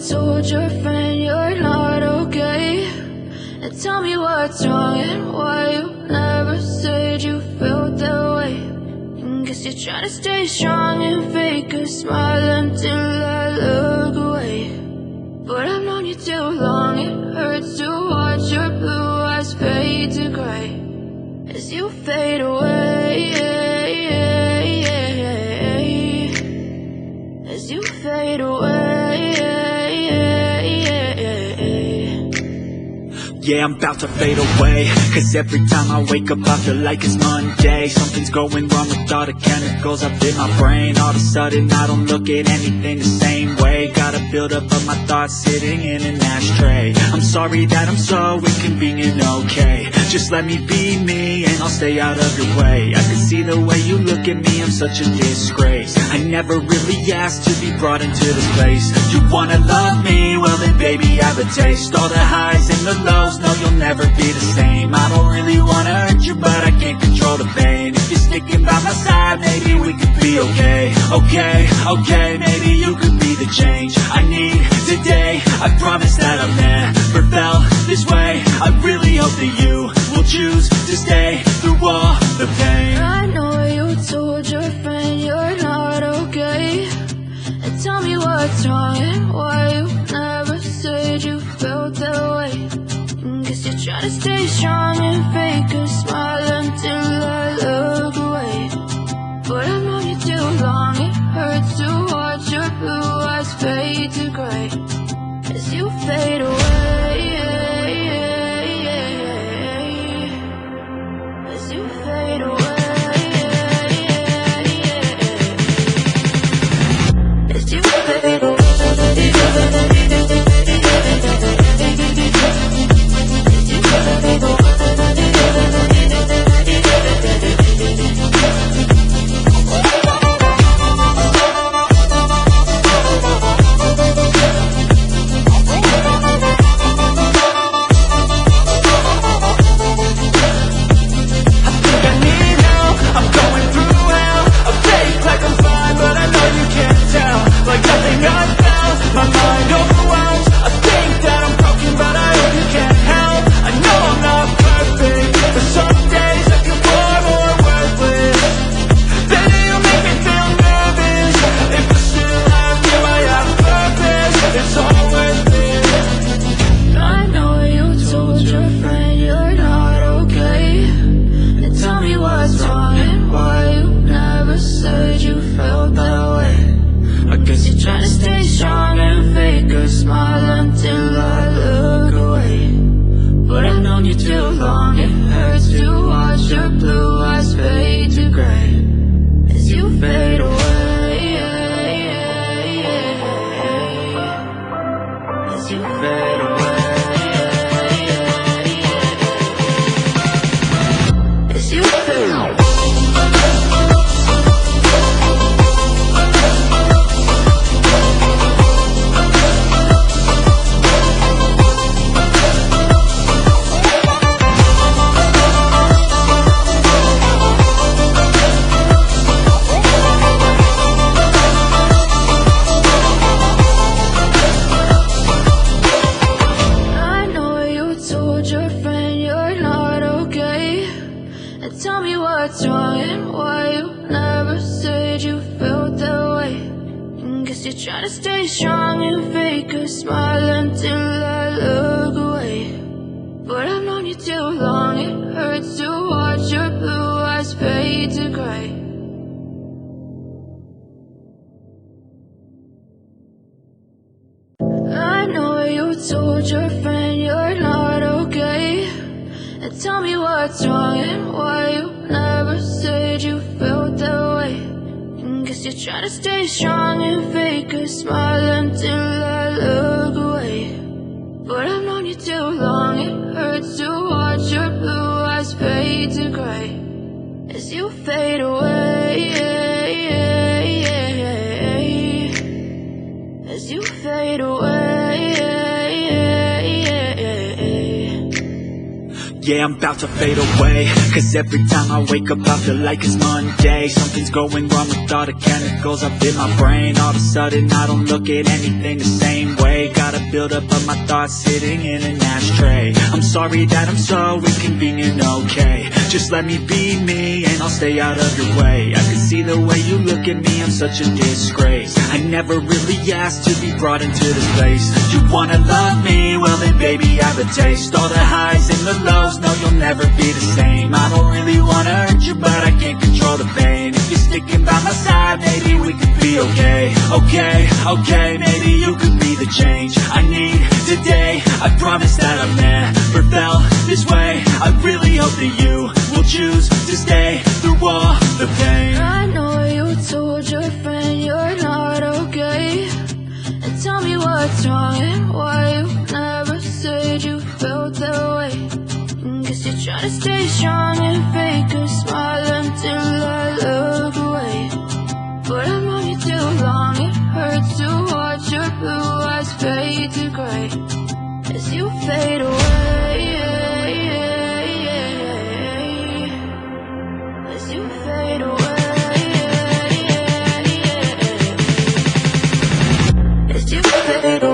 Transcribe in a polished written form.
told your friend you're not okay, and tell me what's wrong and why you never said you felt that way. And guess you're trying to stay strong and fake a smile until I look away. But I've known you too long, it hurts to watch your blue eyes fade to gray as you fade away, as you fade away. Yeah, I'm about to fade away, cause every time I wake up I feel like it's Monday. Something's going wrong with all the chemicals up in my brain. All of a sudden I don't look at anything the same way. Got a buildup of my thoughts sitting in an ashtray. I'm sorry that I'm so inconvenient, okay. Just let me be me and I'll stay out of your way. I can see the way you look at me, I'm such a disgrace. I never really asked to be brought into this place. You wanna love me? Well then baby have a taste. All the highs and the lows, no you'll never be the same. I don't really wanna hurt you but I can't control the pain. If you're sticking by my side, maybe we could be okay. Okay, maybe you could be the change I need today. I promise that I've never felt this way. I really hope that you will choose to stay through all the pain. I know you told your friend you're not okay, and tell me what's wrong and why you never said you felt that way. Guess you're trying to stay strong and fake a smile until I look away. But I've known you too long, it hurts to watch your blue eyes fade to gray as you fade away, as you fade away, as you fade away. Yeah, I'm about to fade away, cause every time I wake up I feel like it's Monday. Something's going wrong with all the chemicals up in my brain. All of a sudden I don't look at anything the same way. Gotta build up of my thoughts sitting in an ashtray. I'm sorry that I'm so inconvenient, okay. Just let me be me and I'll stay out of your way. I can see the way you look at me, I'm such a disgrace. I never really asked to be brought into this place. You wanna love me? Well then baby, have a taste. All the highs and the lows, no, you'll never be the same. I don't really wanna hurt you, but I can't control the pain. If you're sticking by my side, maybe we could be okay. Okay, maybe you could be the change I need today. I promise that I've never felt this way. I really hope that you will choose to stay through all the pain. I know you told your friend you're not okay, and tell me what's wrong and why you never said you felt that way. Guess you're trying to stay strong and fake a smile until I look away. But I've known you too long, it hurts to watch your blue eyes fade to gray as you fade away. As you fade away. As you fade away.